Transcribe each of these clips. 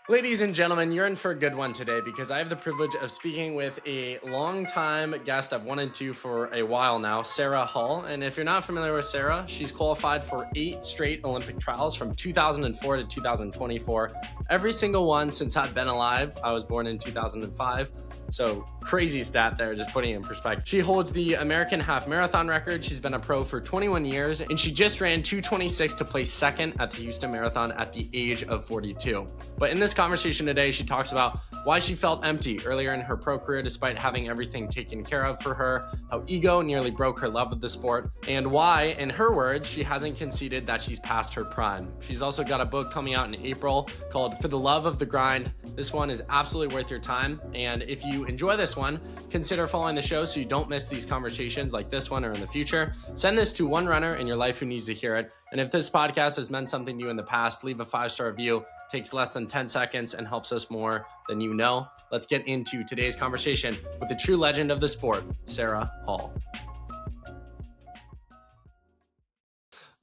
Ladies and gentlemen, you're in for a good one today because I have the privilege of speaking with a longtime guest I've wanted to for a while now, Sara Hall. And if you're not familiar with Sara, she's qualified for 8 straight Olympic trials from 2004 to 2024. Every single one since I've been alive. I was born in 2005. So crazy stat there, just putting it in perspective. She holds the American half marathon record. She's been a pro for 21 years, and she just ran 2:26 to place second at the Houston Marathon at the age of 42. But in this conversation today, she talks about why she felt empty earlier in her pro career despite having everything taken care of for her, how ego nearly broke her love of the sport, and why, in her words, she hasn't conceded that she's past her prime. She's also got a book coming out in April called For the Love of the Grind. This one is absolutely worth your time, and if you enjoy this one, consider following the show so you don't miss these conversations like this one or in the future. Send this to one runner in your life who needs to hear it. And if this podcast has meant something to you in the past, leave a 5-star review. It takes less than 10 seconds and helps us more than you know. Let's get into today's conversation with the true legend of the sport, Sara Hall.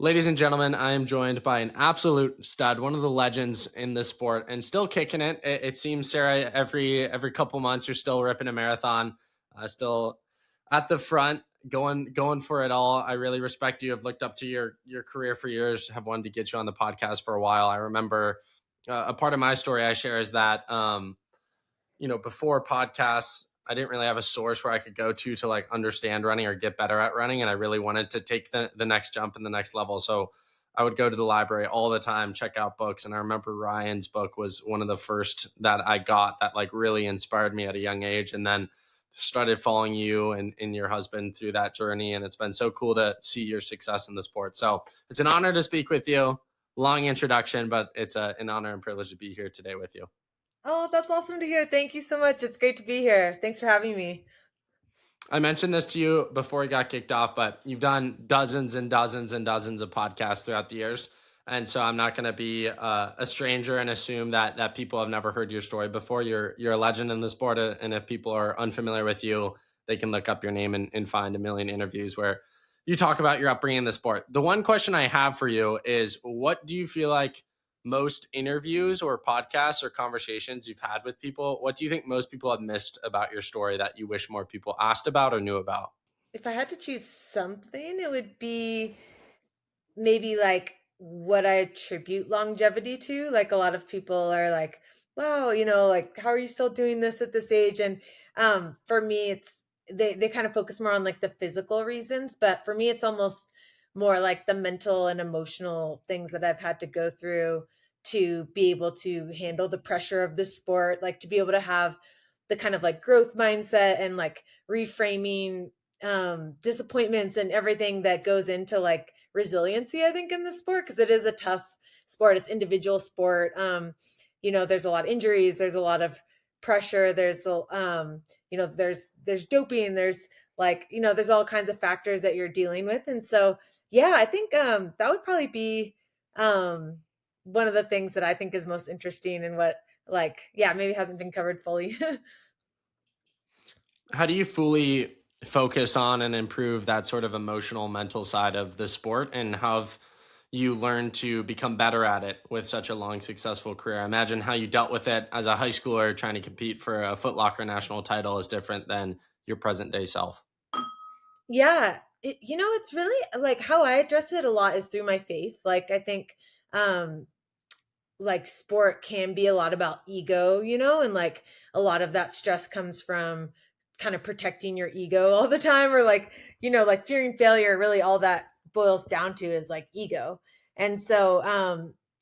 Ladies and gentlemen, I am joined by an absolute stud, one of the legends in the sport, and still kicking it. It seems, Sara, every couple months you're still ripping a marathon, still at the front, going for it all. I really respect you. I've looked up to your career for years. Have wanted to get you on the podcast for a while. I remember a part of my story I share is that before podcasts, I didn't really have a source where I could go to like understand running or get better at running. And I really wanted to take the next jump and the next level. So I would go to the library all the time, check out books. And I remember Ryan's book was one of the first that I got that like really inspired me at a young age. And then started following you and your husband through that journey. And it's been so cool to see your success in the sport. So it's an honor to speak with you. Long introduction, but it's an honor and privilege to be here today with you. Oh, that's awesome to hear. Thank you so much. It's great to be here. Thanks for having me. I mentioned this to you before we got kicked off, but you've done dozens and dozens and dozens of podcasts throughout the years. And so I'm not going to be a stranger and assume that people have never heard your story before. You're a legend in the sport. And if people are unfamiliar with you, they can look up your name and find a million interviews where you talk about your upbringing in the sport. The one question I have for you is, what do you feel like most interviews or podcasts or conversations you've had with people, what do you think most people have missed about your story that you wish more people asked about or knew about? If I had to choose something, it would be maybe like what I attribute longevity to. Like a lot of people are like, wow, like how are you still doing this at this age? And for me, it's they kind of focus more on like the physical reasons, but for me, it's almost more like the mental and emotional things that I've had to go through to be able to handle the pressure of the sport, like to be able to have the kind of like growth mindset and like reframing disappointments and everything that goes into like resiliency, I think, in the sport, because it is a tough sport. It's individual sport. There's a lot of injuries, there's a lot of pressure, there's doping, there's there's all kinds of factors that you're dealing with. And so yeah, I think that would probably be one of the things that I think is most interesting and what maybe hasn't been covered fully. How do you fully focus on and improve that sort of emotional, mental side of the sport? And how have you learned to become better at it with such a long, successful career? I imagine how you dealt with it as a high schooler trying to compete for a Foot Locker national title is different than your present day self. Yeah, it's really like how I address it a lot is through my faith. Like I think um like sport can be a lot about ego, and like a lot of that stress comes from kind of protecting your ego all the time, or like, like fearing failure. Really all that boils down to is like ego. And so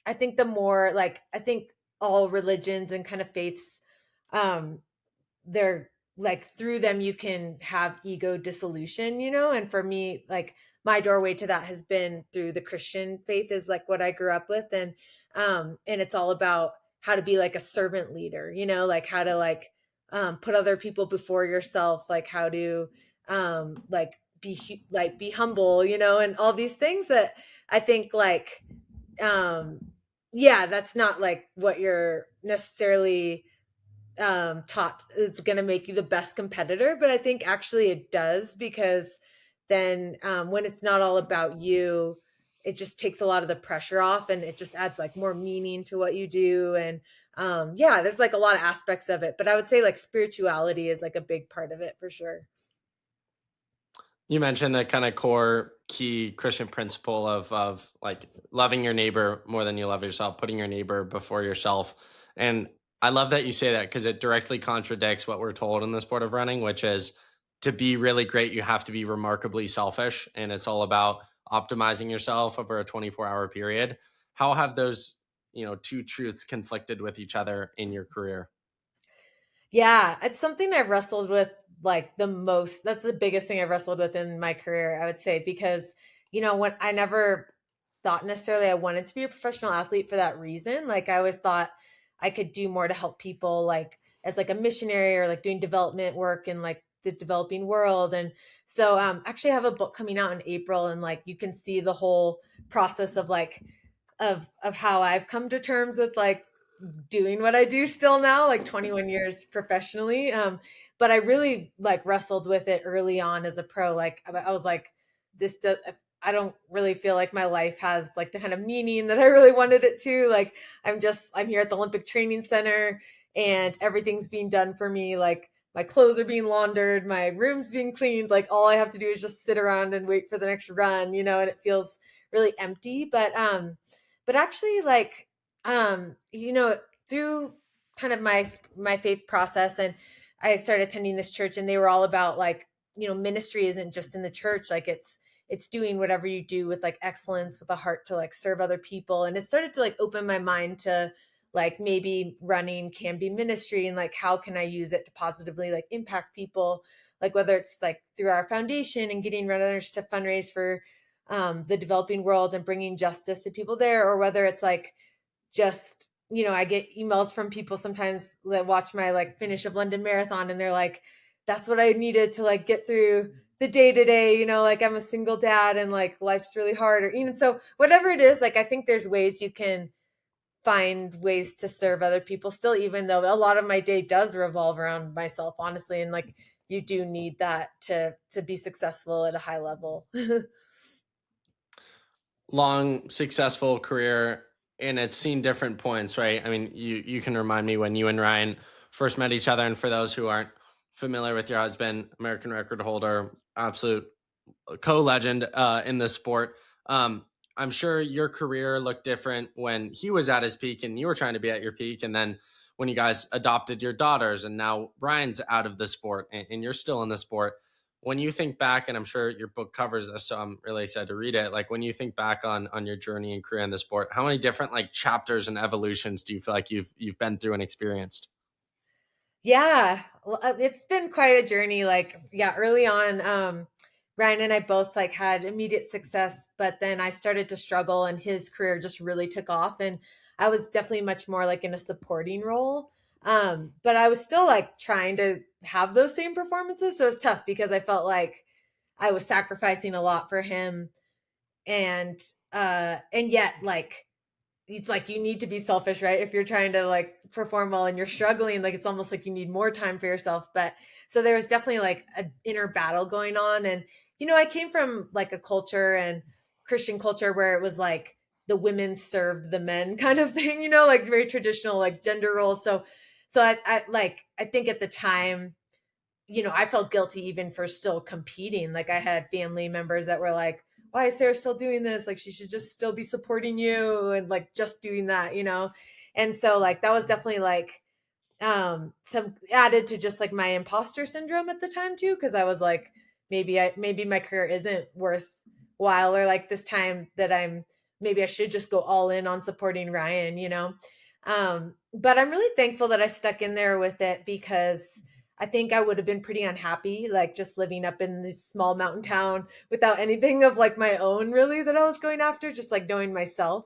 I think the more like I think all religions and kind of faiths, um they're like through them you can have ego dissolution, and for me, like my doorway to that has been through the Christian faith, is like what I grew up with. And it's all about how to be like a servant leader, like how to like put other people before yourself, like how to be humble, and all these things that I think like um yeah, that's not like what you're necessarily taught is going to make you the best competitor, but I think actually it does, because then when it's not all about you, it just takes a lot of the pressure off, and it just adds like more meaning to what you do. And Yeah, there's like a lot of aspects of it, but I would say like spirituality is like a big part of it for sure. You mentioned the kind of core key Christian principle of like loving your neighbor more than you love yourself, putting your neighbor before yourself. And I love that you say that because it directly contradicts what we're told in the sport of running, which is to be really great, you have to be remarkably selfish. And it's all about optimizing yourself over a 24-hour period. How have those, two truths conflicted with each other in your career? Yeah, it's something I've wrestled with like the most. That's the biggest thing I've wrestled with in my career, I would say, because, when I never thought necessarily I wanted to be a professional athlete for that reason. Like I always thought I could do more to help people, like as like a missionary or like doing development work in like the developing world. And so actually I have a book coming out in April, and like you can see the whole process of like of how I've come to terms with like doing what I do still now, like 21 years professionally. But I really like wrestled with it early on as a pro. Like I was like, this does, I don't really feel like my life has like the kind of meaning that I really wanted it to. Like I'm here at the Olympic Training Center and everything's being done for me. Like my clothes are being laundered, my room's being cleaned. Like all I have to do is just sit around and wait for the next run, and it feels really empty. But actually like through kind of my faith process, and I started attending this church, and they were all about like, ministry isn't just in the church, like it's doing whatever you do with like excellence, with a heart to like serve other people. And it started to like open my mind to like maybe running can be ministry, and like how can I use it to positively like impact people, like whether it's like through our foundation and getting runners to fundraise for the developing world and bringing justice to people there, or whether it's like just, I get emails from people sometimes that watch my like finish of London Marathon, and they're like, that's what I needed to like get through the day to day, like I'm a single dad and like life's really hard, or so whatever it is, like I think there's ways you can find ways to serve other people still, even though a lot of my day does revolve around myself, honestly. And like you do need that to be successful at a high level. Long successful career, and it's seen different points, right? I mean, you can remind me when you and Ryan first met each other, and for those who aren't familiar with your husband, American record holder, absolute co-legend in the sport. I'm sure your career looked different when he was at his peak and you were trying to be at your peak, and then when you guys adopted your daughters, and now Ryan's out of the sport and you're still in the sport. When you think back, and I'm sure your book covers this, so I'm really excited to read it. Like when you think back on your journey and career in the sport, how many different like chapters and evolutions do you feel like you've been through and experienced? Yeah, well, it's been quite a journey. Like, yeah, early on, Ryan and I both like had immediate success, but then I started to struggle, and his career just really took off, and I was definitely much more like in a supporting role. But I was still like trying to have those same performances, so it's tough because I felt like I was sacrificing a lot for him, and yet like it's like you need to be selfish, right? If you're trying to like perform well and you're struggling, like it's almost like you need more time for yourself. But so there was definitely like an inner battle going on. And, I came from like a culture and Christian culture where it was like the women served the men kind of thing, like very traditional, like gender roles. So I think at the time, I felt guilty even for still competing. Like I had family members that were like, why is Sarah still doing this? Like she should just still be supporting you and like just doing that. And so like that was definitely like some added to just like my imposter syndrome at the time too, because I was like, maybe my career isn't worthwhile, or like this time that maybe I should just go all in on supporting Ryan. But I'm really thankful that I stuck in there with it, because I think I would have been pretty unhappy, like just living up in this small mountain town without anything of like my own really that I was going after, just like knowing myself.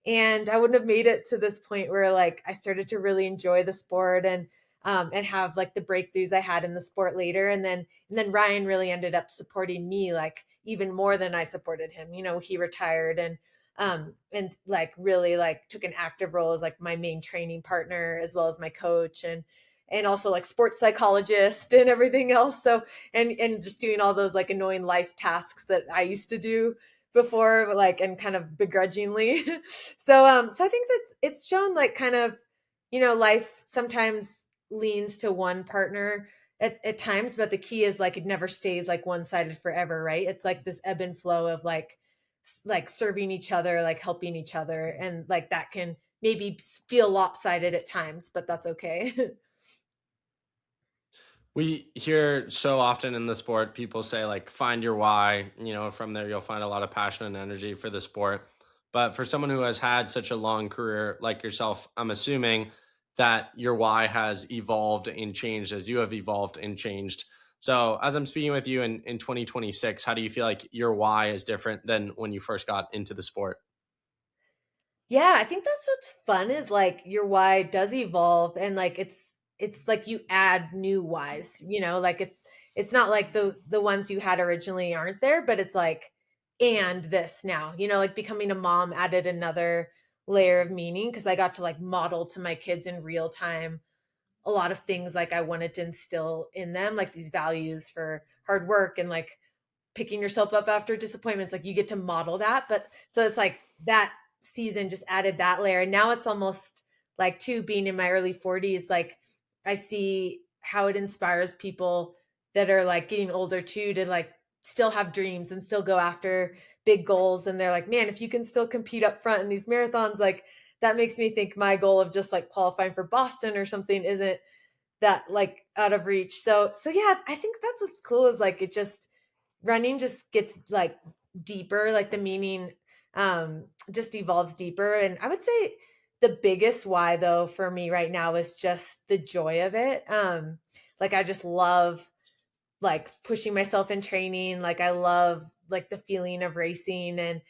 And I wouldn't have made it to this point where like I started to really enjoy the sport and have like the breakthroughs I had in the sport later. And then Ryan really ended up supporting me like even more than I supported him. He retired and like really like took an active role as like my main training partner as well as my coach, and also like sports psychologist and everything else. So and just doing all those like annoying life tasks that I used to do before, like, and kind of begrudgingly. So I think it's shown like kind of life sometimes leans to one partner at times, but the key is like it never stays like one-sided forever, right? It's like this ebb and flow of like serving each other, like helping each other, and like that can maybe feel lopsided at times, but that's okay. We hear so often in the sport people say like find your why, from there you'll find a lot of passion and energy for the sport. But for someone who has had such a long career like yourself, I'm assuming that your why has evolved and changed as you have evolved and changed. So as I'm speaking with you in 2026, how do you feel like your why is different than when you first got into the sport? Yeah, I think that's what's fun is like your why does evolve, and like it's like you add new whys, like it's not like the ones you had originally aren't there, but it's like and this now, like becoming a mom added another layer of meaning because I got to like model to my kids in real time a lot of things like I wanted to instill in them, like these values for hard work and like picking yourself up after disappointments, like you get to model that. But so it's like that season just added that layer, and now it's almost like too being in my early 40s, like I see how it inspires people that are like getting older too to like still have dreams and still go after big goals, and they're like, man, if you can still compete up front in these marathons, like that makes me think my goal of just like qualifying for Boston or something isn't that like out of reach. So yeah, I think that's what's cool is like it just running just gets like deeper, like the meaning just evolves deeper. And I would say the biggest why though for me right now is just the joy of it. Like I just love like pushing myself in training. Like I love like the feeling of racing, and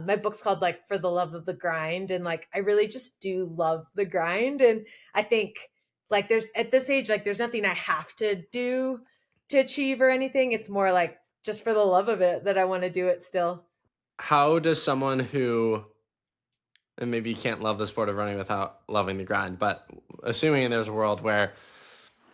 my book's called like For the Love of the Grind, and like I really just do love the grind. And I think like there's at this age like there's nothing I have to do to achieve or anything. It's more like just for the love of it that I want to do it still. How does someone who, and maybe you can't love the sport of running without loving the grind, but assuming there's a world where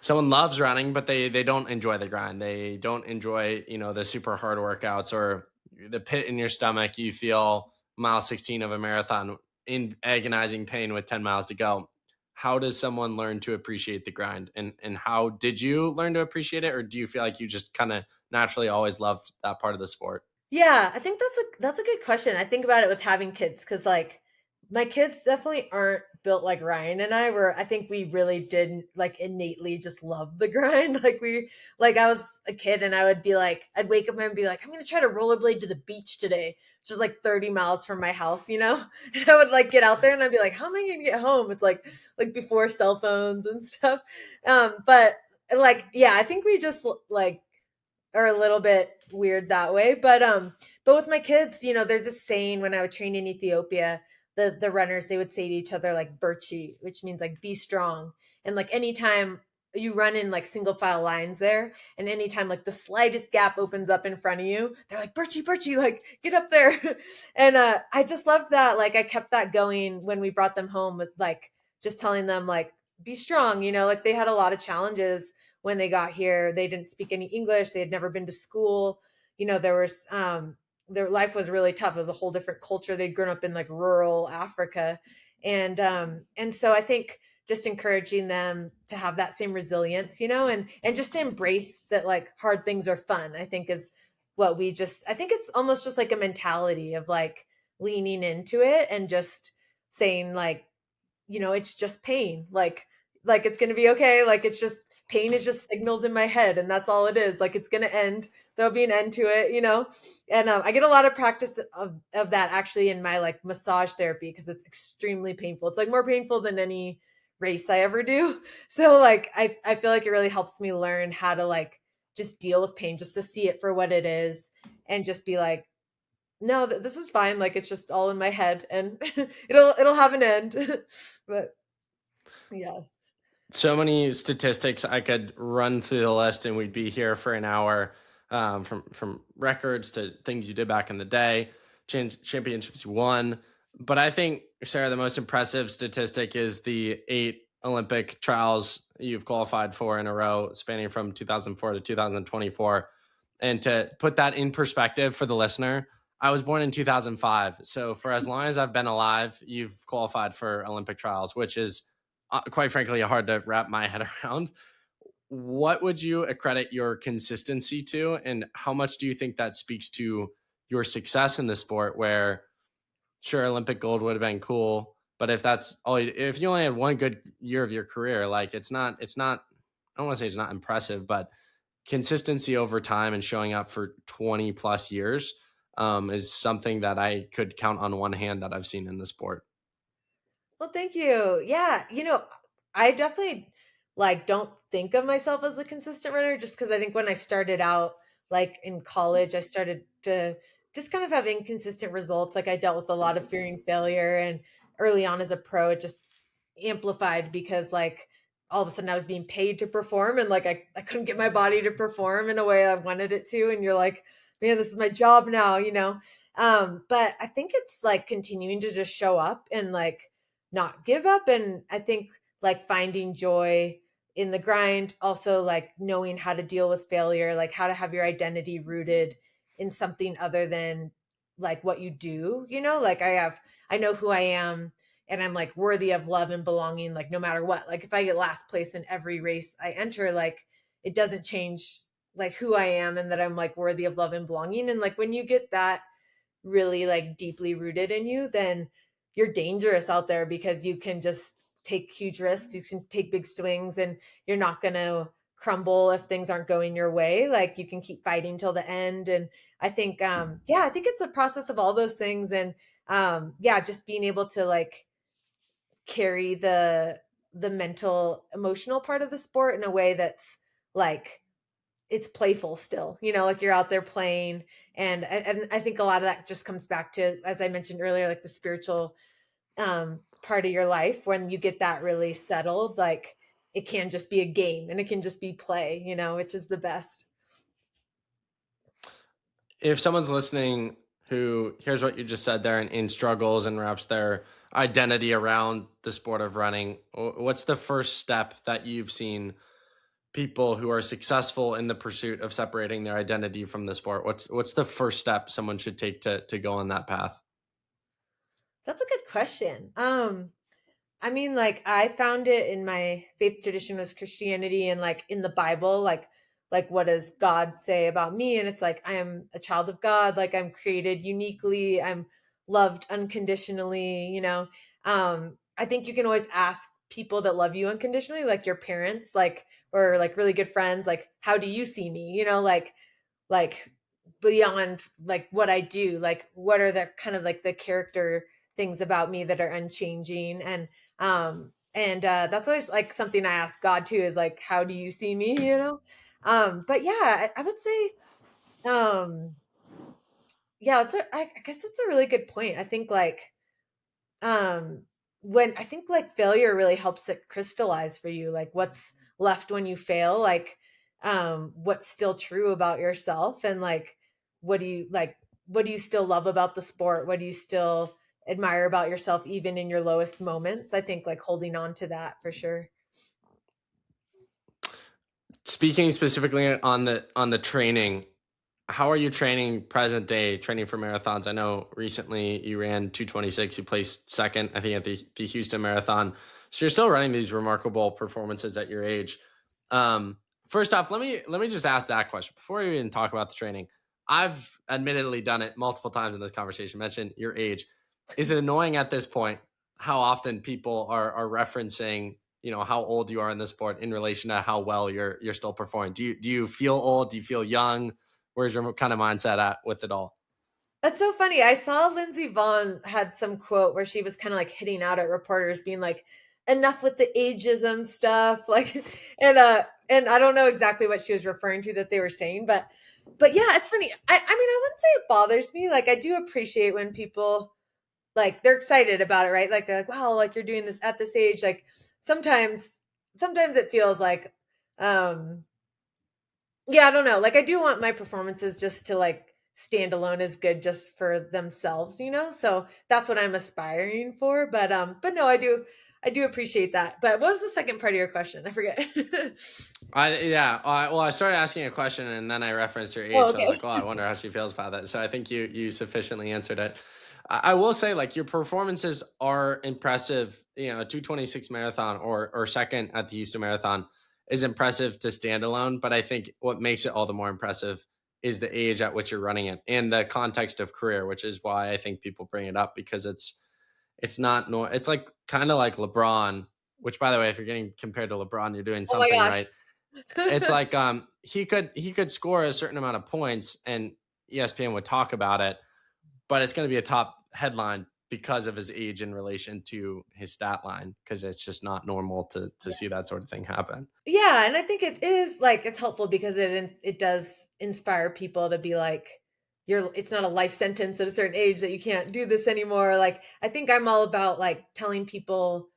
someone loves running but they don't enjoy the grind, they don't enjoy the super hard workouts or the pit in your stomach, you feel mile 16 of a marathon in agonizing pain with 10 miles to go, how does someone learn to appreciate the grind, and how did you learn to appreciate it, or do you feel like you just kind of naturally always loved that part of the sport? Yeah, I think that's a good question. I think about it with having kids because like my kids definitely aren't built like Ryan and I were. I think we really did like innately just love the grind. Like I was a kid and I would be like, I'd wake up and be like, I'm gonna try to rollerblade to the beach today, which is like 30 miles from my house, And I would like get out there and I'd be like, how am I gonna get home? It's like before cell phones and stuff. But like yeah, I think we just like are a little bit weird that way. But with my kids, there's a saying when I would train in Ethiopia, the runners they would say to each other like birchi, which means like be strong. And like anytime you run in like single file lines there, and anytime like the slightest gap opens up in front of you, they're like birchi, birchi, like get up there. And I just loved that. Like I kept that going when we brought them home with like just telling them like be strong, like they had a lot of challenges when they got here. They didn't speak any English. They had never been to school. There was their life was really tough. It was a whole different culture. They'd grown up in like rural Africa. And so I think just encouraging them to have that same resilience, and just to embrace that like hard things are fun, I think is what I think it's almost just like a mentality of like leaning into it and just saying like, it's just pain. Like it's going to be okay. Like it's just pain is just signals in my head and that's all it is. Like it's going to end. There'll be an end to it. And I get a lot of practice of that actually in my like massage therapy because it's extremely painful. It's like more painful than any race I ever do. So like I feel like it really helps me learn how to like just deal with pain, just to see it for what it is and just be like, no, this is fine. Like it's just all in my head and it'll have an end. But yeah. So many statistics I could run through the list, and we'd be here for an hour. From records to things you did back in the day, championships you won. But I think, Sarah, the most impressive statistic is the 8 Olympic trials you've qualified for in a row, spanning from 2004 to 2024. And to put that in perspective for the listener, I was born in 2005. So for as long as I've been alive, you've qualified for Olympic trials, which is quite frankly hard to wrap my head around. What would you accredit your consistency to, and how much do you think that speaks to your success in the sport? Where sure, Olympic gold would have been cool, but if that's all, if you only had one good year of your career, like it's not. I don't want to say it's not impressive, but consistency over time and showing up for 20 plus years is something that I could count on one hand that I've seen in the sport. Well, thank you. Yeah, I definitely like don't think of myself as a consistent runner just because I think when I started out like in college, I started to just kind of have inconsistent results. Like I dealt with a lot of fearing failure and early on as a pro, it just amplified because like all of a sudden I was being paid to perform and like I couldn't get my body to perform in a way I wanted it to. And you're like, man, this is my job now. But I think it's like continuing to just show up and like not give up. And I think like finding joy in the grind, also like knowing how to deal with failure, like how to have your identity rooted in something other than like what you do, like I know who I am and I'm like worthy of love and belonging, like no matter what. Like if I get last place in every race I enter, like it doesn't change like who I am and that I'm like worthy of love and belonging. And like when you get that really like deeply rooted in you, then you're dangerous out there because you can just take huge risks, you can take big swings, and you're not going to crumble if things aren't going your way. Like you can keep fighting till the end. And I think yeah, I think it's a process of all those things. And yeah, just being able to like carry the mental emotional part of the sport in a way that's like it's playful still, like you're out there playing. And I think a lot of that just comes back to, as I mentioned earlier, like the spiritual part of your life. When you get that really settled, like it can just be a game and it can just be play, which is the best. If someone's listening who hears what you just said there and struggles and wraps their identity around the sport of running, what's the first step that you've seen people who are successful in the pursuit of separating their identity from the sport? What's the first step someone should take to go on that path? That's a good question. I mean, like I found it in my faith tradition was Christianity and like in the Bible, like what does God say about me? And it's like I am a child of God, like I'm created uniquely, I'm loved unconditionally, I think you can always ask people that love you unconditionally, like your parents, like or like really good friends, like how do you see me? Like beyond like what I do, like what are the kind of like the character things about me that are unchanging. And that's always like something I ask God too, is like how do you see me. But yeah, I would say um yeah, I guess that's a really good point. I think like um when I think like failure really helps it crystallize for you like what's left when you fail, like what's still true about yourself, and like what do you still love about the sport, what do you still admire about yourself even in your lowest moments. I think like holding on to that for sure. Speaking specifically on the training, how are you training present day, training for marathons? I know recently you ran 2:26, you placed second, I think, at the Houston Marathon. So you're still running these remarkable performances at your age. First off, let me just ask that question before we even talk about the training. I've admittedly done it multiple times in this conversation, mentioned your age. Is it annoying at this point how often people are referencing, how old you are in the sport in relation to how well you're still performing? Do you feel old? Do you feel young? Where's your kind of mindset at with it all? That's so funny. I saw Lindsey Vaughn had some quote where she was kind of like hitting out at reporters, being like, "Enough with the ageism stuff." Like, and I don't know exactly what she was referring to that they were saying, but yeah, it's funny. I mean, I wouldn't say it bothers me. Like, I do appreciate when people like they're excited about it, right? Like they're like, "Wow, like you're doing this at this age." Like sometimes, sometimes it feels like, um, yeah, I don't know. Like I do want my performances just to like stand alone as good just for themselves. So that's what I'm aspiring for. But no, I do appreciate that. But what was the second part of your question? I forget. Well, I started asking a question and then I referenced your Oh, age. So I was okay. like, well, I wonder how she feels about that. So I think you sufficiently answered it. I will say, like, your performances are impressive. You know, a 2:26 marathon or second at the Houston Marathon is impressive to stand alone. But I think what makes it all the more impressive is the age at which you're running it and the context of career, which is why I think people bring it up because it's not nor it's like kind of like LeBron, which by the way, if you're getting compared to LeBron, you're doing Oh my something gosh. right. It's like he could score a certain amount of points and ESPN would talk about it, but it's going to be a top headline because of his age in relation to his stat line because it's just not normal to see that sort of thing happen. Yeah, and I think it is like it's helpful because it does inspire people to be like you're it's not a life sentence at a certain age that you can't do this anymore. Like I think I'm all about like telling people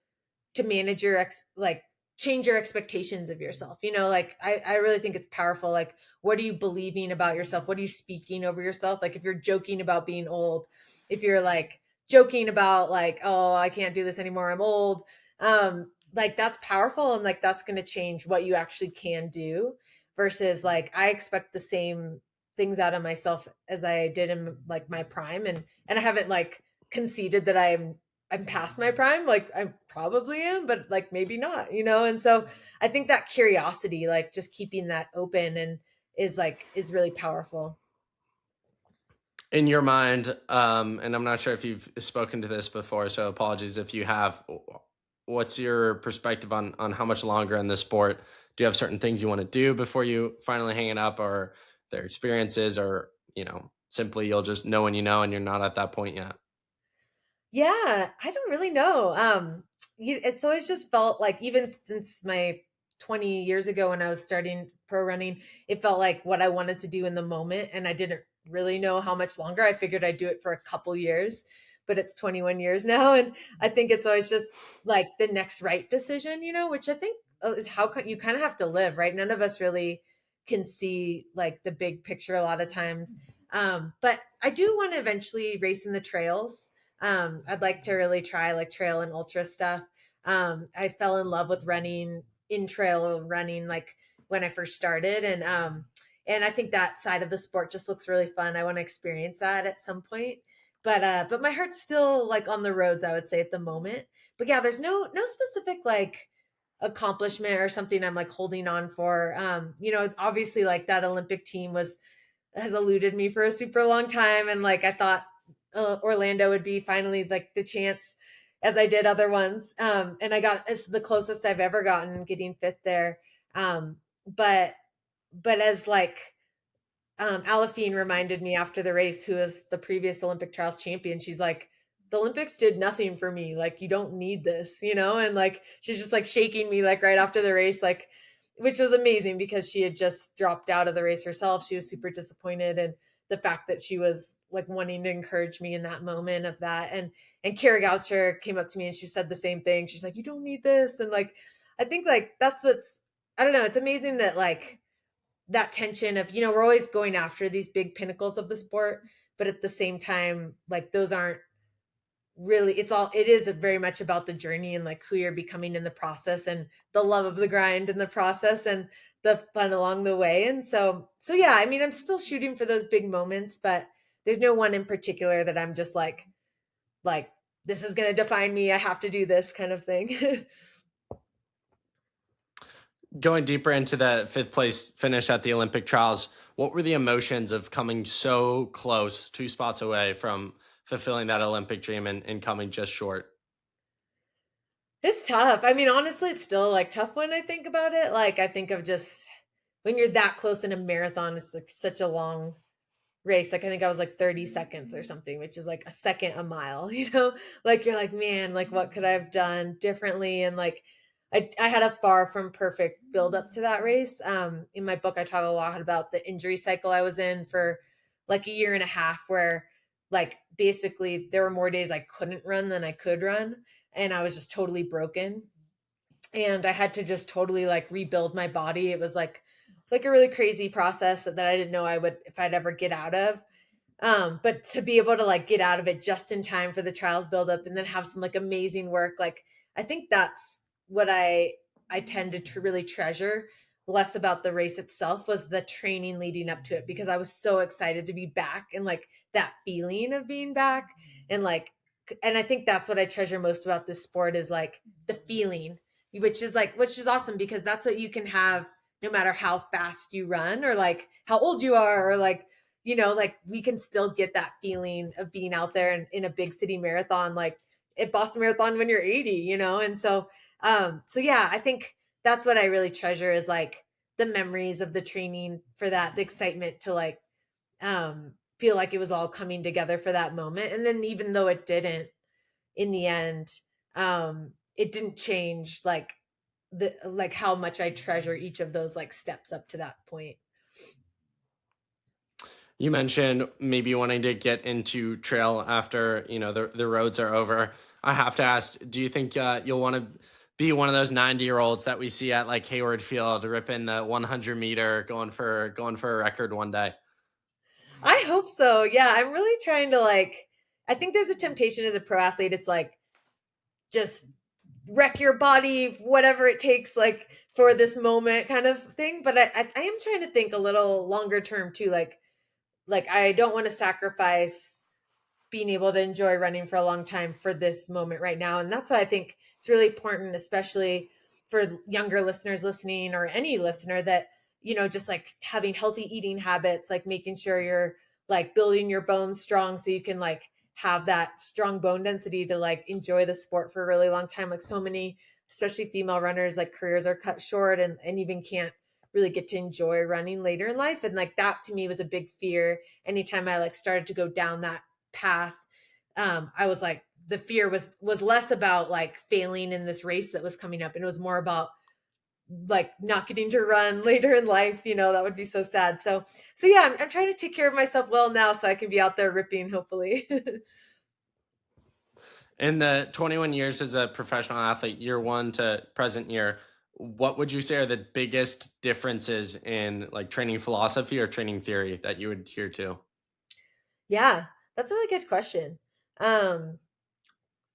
to manage your like change your expectations of yourself. You know, like I really think it's powerful. Like what are you believing about yourself? What are you speaking over yourself? Like if you're joking about being old, if you're like joking about like, oh, I can't do this anymore, I'm old. Like that's powerful and like that's going to change what you actually can do versus like I expect the same things out of myself as I did in like my prime and I haven't like conceded that I'm past my prime. Like I probably am, but like maybe not, you know? And so I think that curiosity, like just keeping that open and is really powerful. In your mind, and I'm not sure if you've spoken to this before, so apologies if you have. What's your perspective on how much longer in the sport? Do you have certain things you want to do before you finally hang it up, or their experiences, or simply you'll just know when you know, and you're not at that point yet? Yeah, I don't really know. It's always just felt like even since my 20 years ago when I was starting pro running, it felt like what I wanted to do in the moment, and I didn't really know how much longer. I figured I'd do it for a couple years, but it's 21 years now, and I think it's always just like the next right decision, you know, which I think is how you kind of have to live, right? None of us really can see like the big picture a lot of times. But I do want to eventually race in the trails. I'd like to really try like trail and ultra stuff. I fell in love with running in trail running like when I first started, and I think that side of the sport just looks really fun. I want to experience that at some point. But my heart's still like on the roads, I would say at the moment. But yeah, there's no specific like accomplishment or something I'm like holding on for. You know, obviously like that Olympic team was has eluded me for a super long time, and like I thought Orlando would be finally like the chance as I did other ones. And I got it's the closest I've ever gotten getting fifth there. Um, but as like Alafine reminded me after the race, who was the previous Olympic trials champion, she's like, the Olympics did nothing for me. Like, you don't need this, you know? And like, she's just like shaking me like right after the race, like, which was amazing because she had just dropped out of the race herself. She was super disappointed. And the fact that she was like wanting to encourage me in that moment of that. And Kara Goucher came up to me and she said the same thing. She's like, you don't need this. And like, I think like that's what's, I don't know, it's amazing that like, that tension of we're always going after these big pinnacles of the sport, but at the same time like those aren't really it is very much about the journey and like who you're becoming in the process and the love of the grind in the process and the fun along the way. And so yeah, I mean I'm still shooting for those big moments, but there's no one in particular that I'm just like this is going to define me, I have to do this kind of thing. Going deeper into the fifth place finish at the Olympic trials, what were the emotions of coming so close, two spots away from fulfilling that Olympic dream and coming just short? It's tough. I mean, honestly, it's still like tough when I think about it. Like I think of just when you're that close in a marathon, it's like such a long race. Like I think I was like 30 seconds or something, which is like a second a mile, you know? Like you're like, man, like what could I have done differently? And like I had a far from perfect build up to that race. In my book, I talk a lot about the injury cycle I was in for like a year and a half where like basically there were more days I couldn't run than I could run. And I was just totally broken. And I had to just totally like rebuild my body. It was like a really crazy process that I didn't know I would if I'd ever get out of. But to be able to like get out of it just in time for the trials build up and then have some like amazing work, like I think that's what I tend to really treasure less about the race itself was the training leading up to it because I was so excited to be back and like that feeling of being back. and like, and I think that's what I treasure most about this sport is like the feeling, which is awesome because that's what you can have no matter how fast you run or like how old you are or like, like we can still get that feeling of being out there in a big city marathon, like at Boston Marathon when you're 80, and so yeah, I think that's what I really treasure is like the memories of the training for that, the excitement to like feel like it was all coming together for that moment. And then even though it didn't in the end, it didn't change like how much I treasure each of those like steps up to that point. You mentioned maybe wanting to get into trail after the roads are over. I have to ask, do you think you'll want to be one of those 90-year-olds that we see at like Hayward Field ripping the 100-meter, going for a record one day? I hope so. Yeah, I'm really trying to like, I think there's a temptation as a pro athlete. It's like just wreck your body, whatever it takes, like for this moment kind of thing. But I am trying to think a little longer term too. Like I don't want to sacrifice being able to enjoy running for a long time for this moment right now. And that's why I think it's really important, especially for younger listeners listening or any listener that, just like having healthy eating habits, like making sure you're like building your bones strong so you can like have that strong bone density to like enjoy the sport for a really long time. Like so many, especially female runners, like careers are cut short and even can't really get to enjoy running later in life. And like that to me was a big fear anytime I like started to go down that path. I was like, the fear was less about like failing in this race that was coming up, and it was more about like not getting to run later in life. That would be so sad. So yeah, I'm trying to take care of myself well now so I can be out there ripping, hopefully. In the 21 years as a professional athlete, year one to present year, what would you say are the biggest differences in like training philosophy or training theory that you would adhere to? Yeah, that's a really good question. Um,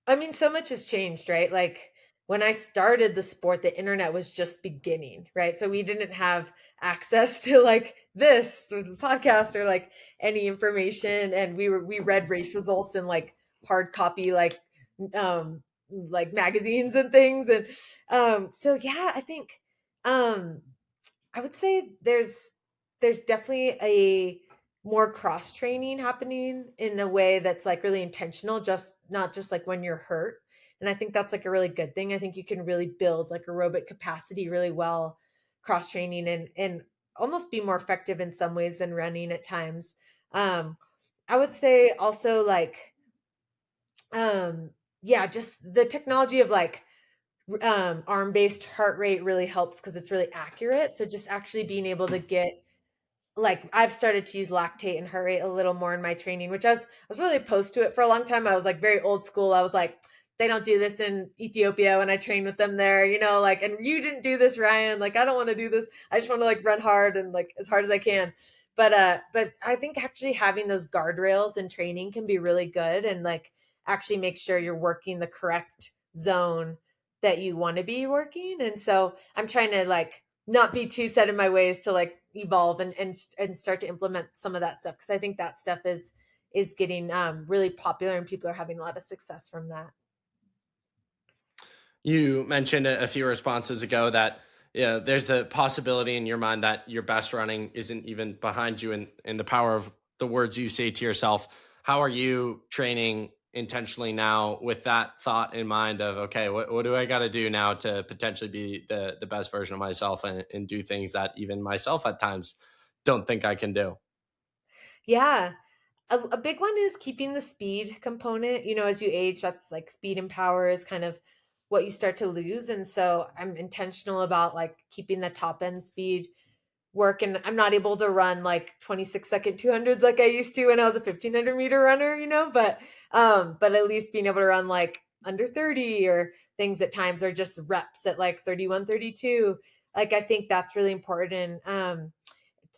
I mean, so much has changed, right? Like when I started the sport, the internet was just beginning, right? So we didn't have access to like this or the podcast or like any information. And we read race results in like hard copy, like magazines and things. And so yeah, I think um I would say there's definitely a more cross training happening in a way that's like really intentional, just not just like when you're hurt. And I think that's like a really good thing. I think you can really build like aerobic capacity really well cross training and almost be more effective in some ways than running at times. Um I would say also like um yeah, just the technology of like arm based heart rate really helps because it's really accurate. So just actually being able to get like I've started to use lactate and heart rate a little more in my training, which I was really opposed to it for a long time. I was like very old school. I was like, they don't do this in Ethiopia when I train with them there, like, and you didn't do this, Ryan. Like, I don't want to do this. I just want to like run hard and like as hard as I can. But I think actually having those guardrails in training can be really good and like actually make sure you're working the correct zone that you want to be working. And so I'm trying to like not be too set in my ways to like evolve and start to implement some of that stuff because I think that stuff is getting really popular and people are having a lot of success from that. You mentioned a few responses ago that there's the possibility in your mind that your best running isn't even behind you in the power of the words you say to yourself. How are you training intentionally now with that thought in mind of, okay, what do I got to do now to potentially be the best version of myself and do things that even myself at times don't think I can do? Yeah. A big one is keeping the speed component. As you age, that's like speed and power is kind of what you start to lose. And so I'm intentional about like keeping the top end speed work. And I'm not able to run like 26-second 200s like I used to when I was a 1500-meter runner, but at least being able to run like under 30 or things at times are just reps at like 31, 32. Like I think that's really important.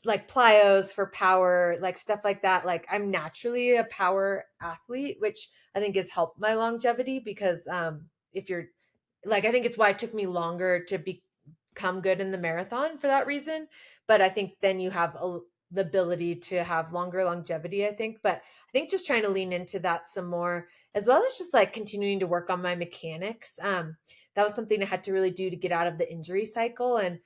Like plyos for power, like stuff like that. Like I'm naturally a power athlete, which I think has helped my longevity because if you're like, I think it's why it took me longer to become good in the marathon for that reason. But I think then you have the ability to have longer longevity, I think. But I think just trying to lean into that some more, as well as just like continuing to work on my mechanics. That was something I had to really do to get out of the injury cycle. And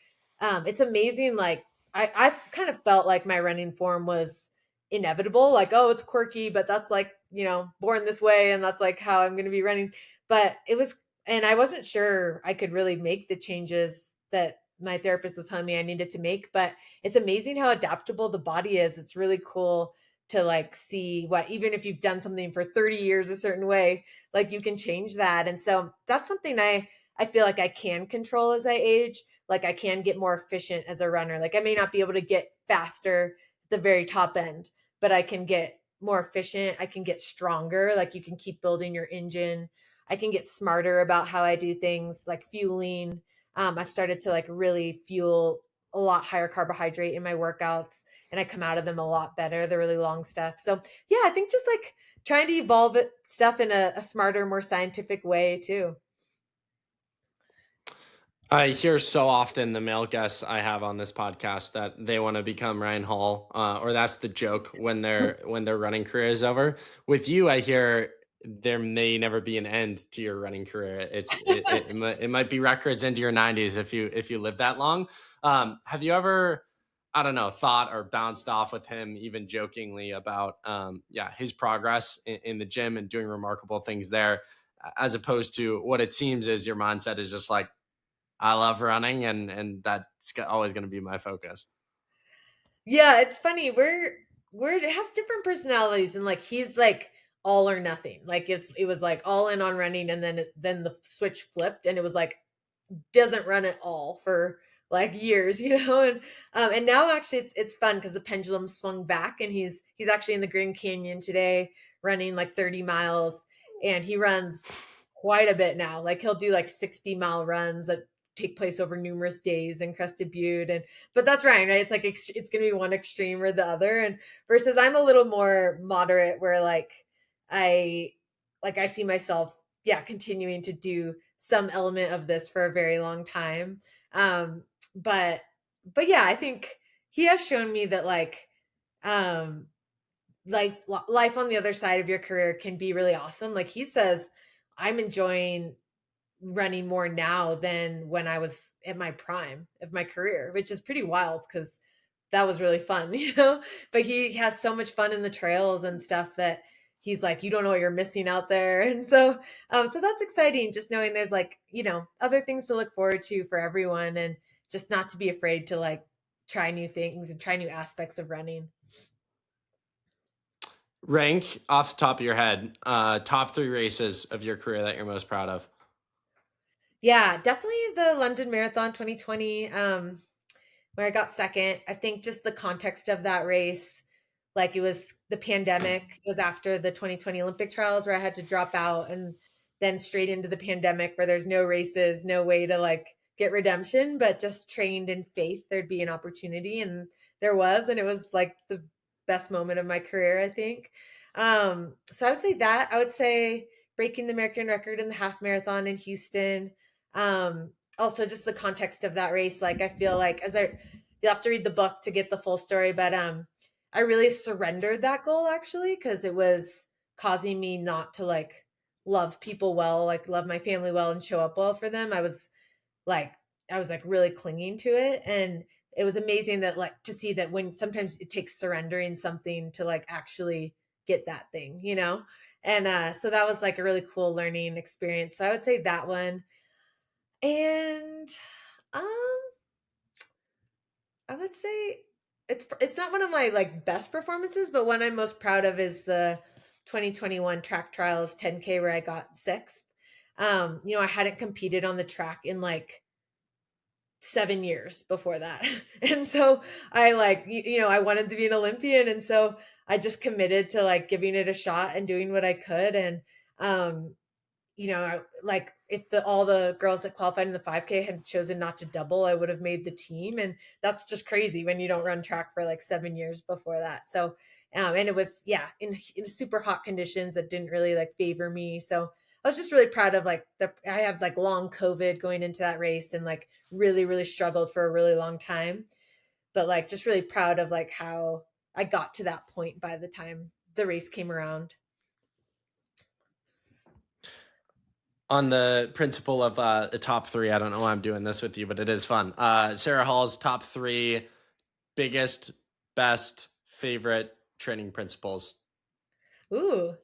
it's amazing. Like I kind of felt like my running form was inevitable. Like, oh, it's quirky, but that's like, born this way. And that's like how I'm going to be running. But it was, and I wasn't sure I could really make the changes that my therapist was telling me I needed to make. But it's amazing how adaptable the body is. It's really cool to like see what, even if you've done something for 30 years a certain way, like you can change that. And so that's something I feel like I can control as I age. Like I can get more efficient as a runner. Like I may not be able to get faster at the very top end, but I can get more efficient. I can get stronger. Like you can keep building your engine. I can get smarter about how I do things like fueling. I've started to like really fuel a lot higher carbohydrate in my workouts, and I come out of them a lot better, the really long stuff. So yeah, I think just like trying to evolve stuff in a smarter, more scientific way too. I hear so often the male guests I have on this podcast that they want to become Ryan Hall, or that's the joke when their running career is over. With you, I hear there may never be an end to your running career. It might be records into your 90s if you live that long. Have you ever, I don't know, thought or bounced off with him even jokingly about his progress in the gym and doing remarkable things there, as opposed to what it seems is your mindset is just like, I love running, and that's always going to be my focus. Yeah, it's funny. We're have different personalities, and like he's like all or nothing. Like it was like all in on running, and then the switch flipped, and it was like doesn't run at all for like years, and now actually it's fun because the pendulum swung back, and he's actually in the Grand Canyon today running like 30 miles, and he runs quite a bit now. Like he'll do like 60-mile runs that take place over numerous days in Crested Butte. And but that's Ryan, right? It's like it's gonna be one extreme or the other, and versus I'm a little more moderate where I I see myself, yeah, continuing to do some element of this for a very long time. Um, but yeah, I think he has shown me that um life on the other side of your career can be really awesome. Like he says, I'm enjoying running more now than when I was at my prime of my career, which is pretty wild because that was really fun, But he has so much fun in the trails and stuff that he's like, you don't know what you're missing out there. And so that's exciting, just knowing there's like, other things to look forward to for everyone, and just not to be afraid to like try new things and try new aspects of running. Rank off the top of your head, top 3 races of your career that you're most proud of. Yeah, definitely the London Marathon 2020, where I got second. I think just the context of that race, like it was the pandemic. It was after the 2020 Olympic trials where I had to drop out, and then straight into the pandemic where there's no races, no way to like get redemption, but just trained in faith there'd be an opportunity, and there was, and it was like the best moment of my career, I think. So I would say that. I would say breaking the American record in the half marathon in Houston. Also just the context of that race. Like I feel like you'll have to read the book to get the full story, but I really surrendered that goal actually because it was causing me not to like love people well, like love my family well and show up well for them. Like I was like really clinging to it, and it was amazing that like to see that when sometimes it takes surrendering something to like actually get that thing. And so that was like a really cool learning experience. So I would say that one. And um I would say it's not one of my like best performances, but one I'm most proud of is the 2021 track trials 10K where I got sixth. I hadn't competed on the track in like 7 years before that. And so I like, I wanted to be an Olympian. And so I just committed to like giving it a shot and doing what I could. And, like if all the girls that qualified in the 5K had chosen not to double, I would have made the team. And that's just crazy when you don't run track for like 7 years before that. So, and it was, yeah, in super hot conditions that didn't really like favor me. So I was just really proud of like I had like long COVID going into that race and like really, really struggled for a really long time. but like just really proud of like how I got to that point by the time the race came around. On the principle of the top three, I don't know why I'm doing this with you, but it is fun. Sara Hall's top three biggest, best, favorite training principles. Ooh,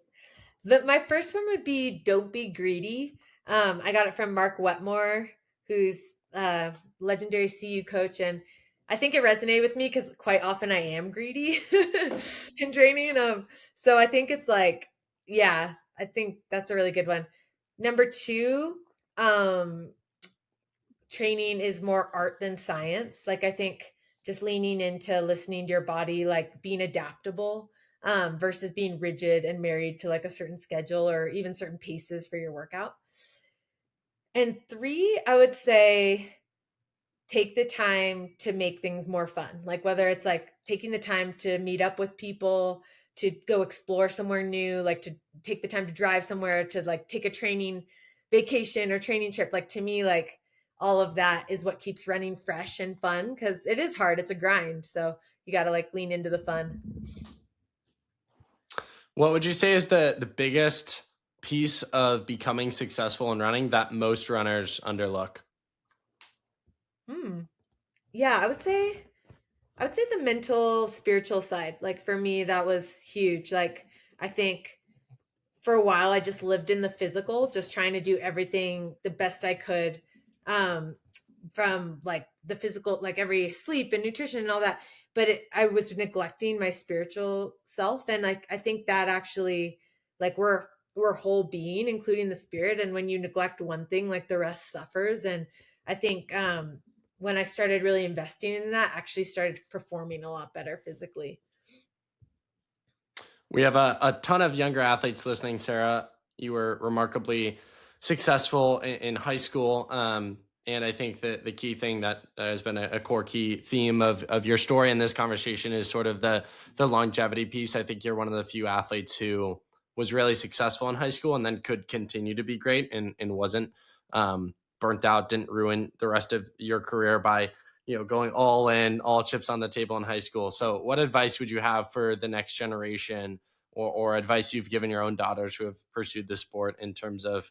my first one would be don't be greedy. I got it from Mark Wetmore, who's legendary CU coach, and I think it resonated with me because quite often I am greedy in training. So I think it's like, yeah, I think that's a really good one. Number two, um, training is more art than science. Like I think just leaning into listening to your body, like being adaptable, versus being rigid and married to like a certain schedule or even certain paces for your workout. And three, I would say take the time to make things more fun. Like whether it's like taking the time to meet up with people, to go explore somewhere new, like to take the time to drive somewhere, to like take a training vacation or training trip. Like to me, like all of that is what keeps running fresh and fun because it is hard. It's a grind. So you got to like lean into the fun. What would you say is the biggest piece of becoming successful in running that most runners underlook? Hmm. Yeah, I would say the mental, spiritual side. Like for me, that was huge. Like I think for a while I just lived in the physical, just trying to do everything the best I could. Um, from like the physical, like every sleep and nutrition and all that. But I was neglecting my spiritual self. And like, I think that actually, like we're whole being, including the spirit. And when you neglect one thing, like the rest suffers. And I think, when I started really investing in that, I actually started performing a lot better physically. We have a ton of younger athletes listening, Sara. You were remarkably successful in high school. And I think that the key thing that has been a core key theme of your story in this conversation is sort of the longevity piece. I think you're one of the few athletes who was really successful in high school and then could continue to be great and wasn't burnt out, didn't ruin the rest of your career by going all in, all chips on the table in high school. So what advice would you have for the next generation, or advice you've given your own daughters who have pursued the sport in terms of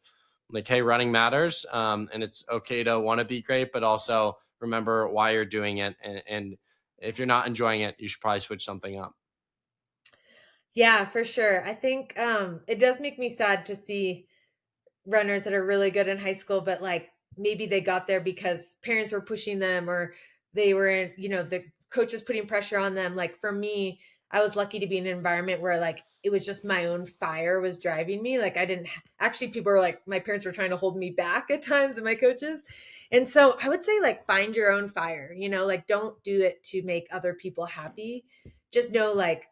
like, hey, running matters, and it's okay to want to be great, but also remember why you're doing it. And if you're not enjoying it, you should probably switch something up. Yeah, for sure. I think it does make me sad to see runners that are really good in high school, but like maybe they got there because parents were pushing them or they were in, the coach was putting pressure on them. Like for me, I was lucky to be in an environment where like it was just my own fire was driving me. Like I didn't actually, people were like, my parents were trying to hold me back at times and my coaches. And so I would say like find your own fire, like don't do it to make other people happy. Just know like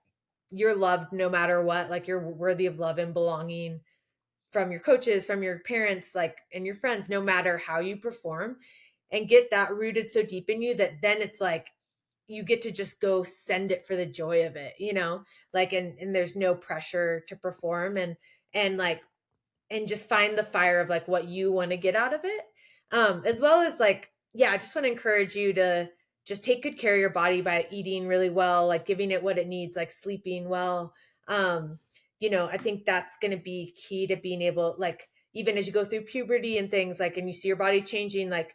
you're loved no matter what, like you're worthy of love and belonging from your coaches, from your parents, like, and your friends, no matter how you perform, and get that rooted so deep in you that then it's like you get to just go send it for the joy of it, like, and there's no pressure to perform and like, and just find the fire of like what you want to get out of it. As well as like, yeah, I just want to encourage you to just take good care of your body by eating really well, like giving it what it needs, like sleeping well. Um, I think that's going to be key to being able, like, even as you go through puberty and things like, and you see your body changing, like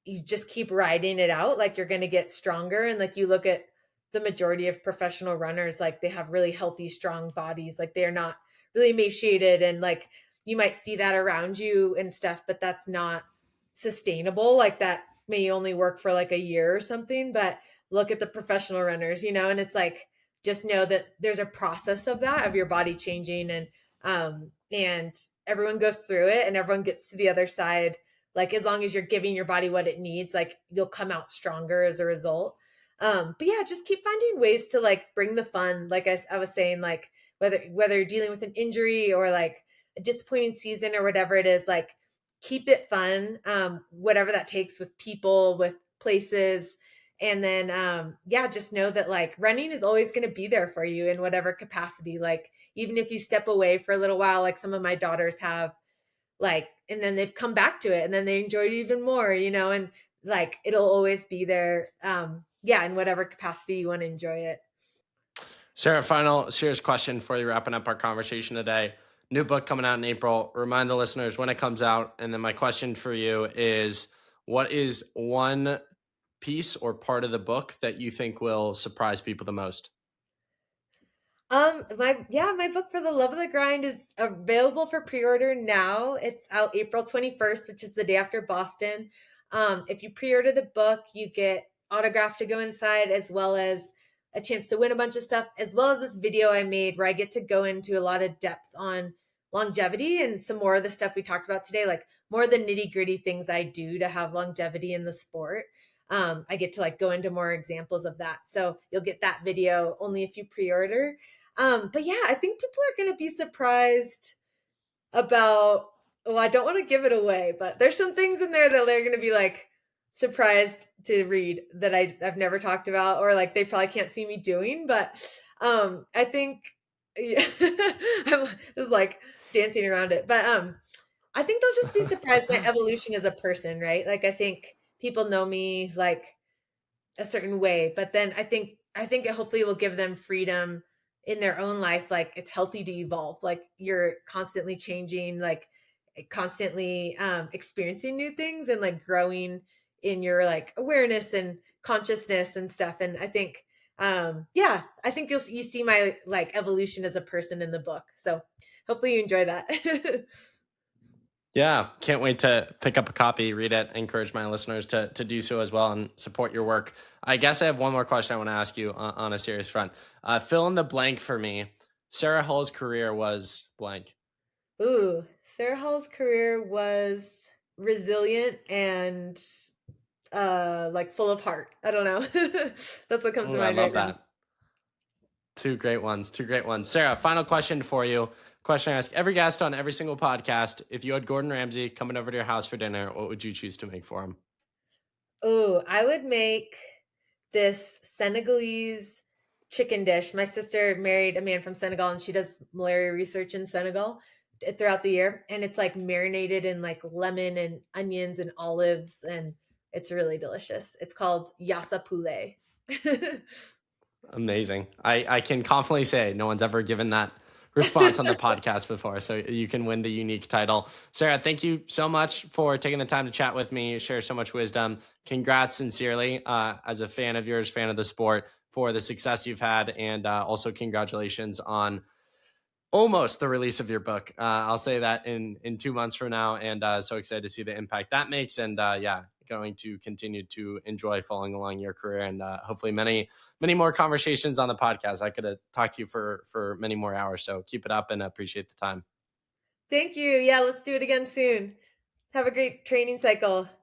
you just keep riding it out, like you're going to get stronger. And like you look at the majority of professional runners, like they have really healthy strong bodies, like they're not really emaciated, and like you might see that around you and stuff, but that's not sustainable. Like that may only work for like a year or something, but look at the professional runners, and it's like just know that there's a process of that, of your body changing, and everyone goes through it and everyone gets to the other side. Like as long as you're giving your body what it needs, like you'll come out stronger as a result. But yeah, just keep finding ways to like bring the fun. Like I was saying, like whether you're dealing with an injury or like a disappointing season or whatever it is, like keep it fun. Whatever that takes, with people, with places. And then yeah, just know that like running is always going to be there for you in whatever capacity. Like even if you step away for a little while, like some of my daughters have, like, and then they've come back to it and then they enjoyed it even more, and like it'll always be there. yeah, in whatever capacity you want to enjoy it. Sarah, final serious question for you, wrapping up our conversation today. New book coming out in April. Remind the listeners when it comes out. And then my question for you is, what is one piece or part of the book that you think will surprise people the most? My book For the Love of the Grind is available for pre-order now. It's out April 21st, which is the day after Boston. If you pre-order the book, you get autograph to go inside, as well as a chance to win a bunch of stuff, as well as this video I made where I get to go into a lot of depth on longevity and some more of the stuff we talked about today, like more of the nitty-gritty things I do to have longevity in the sport. I get to like go into more examples of that. So you'll get that video only if you pre-order. But yeah, I think people are going to be surprised about, well, I don't want to give it away, but there's some things in there that they're going to be like surprised to read that I've never talked about, or like they probably can't see me doing. But I think yeah, I'm just like dancing around it. But I think they'll just be surprised by evolution as a person, right? Like I think people know me like a certain way, but then I think it hopefully will give them freedom in their own life. Like it's healthy to evolve, like you're constantly changing, like constantly experiencing new things and like growing in your like awareness and consciousness and stuff. And I think yeah, I think you see my like evolution as a person in the book, so hopefully you enjoy that. Yeah, can't wait to pick up a copy, read it, encourage my listeners to do so as well and support your work. I guess I have one more question I want to ask you on a serious front. Fill in the blank for me. Sara Hall's career was blank. Ooh, Sarah Hall's career was resilient and like full of heart. I don't know. That's what comes to Ooh, I mind right love now. that. Two great ones. Two great ones. Sarah, final question for you. Question I ask every guest on every single podcast. If you had Gordon Ramsay coming over to your house for dinner, what would you choose to make for him? Oh, I would make this Senegalese chicken dish. My sister married a man from Senegal and she does malaria research in Senegal throughout the year. And it's like marinated in like lemon and onions and olives. And it's really delicious. It's called Yassa Poulet. Amazing. I can confidently say no one's ever given that response on the podcast before. So you can win the unique title. Sarah, thank you so much for taking the time to chat with me, share so much wisdom. Congrats sincerely as a fan of yours, fan of the sport, for the success you've had. And also congratulations on almost the release of your book. I'll say that in 2 months from now. And so excited to see the impact that makes. And yeah, going to continue to enjoy following along your career and hopefully many more conversations on the podcast. I could have talked to you for many more hours. So keep it up and appreciate the time. Thank you. Yeah, let's do it again soon. Have a great training cycle.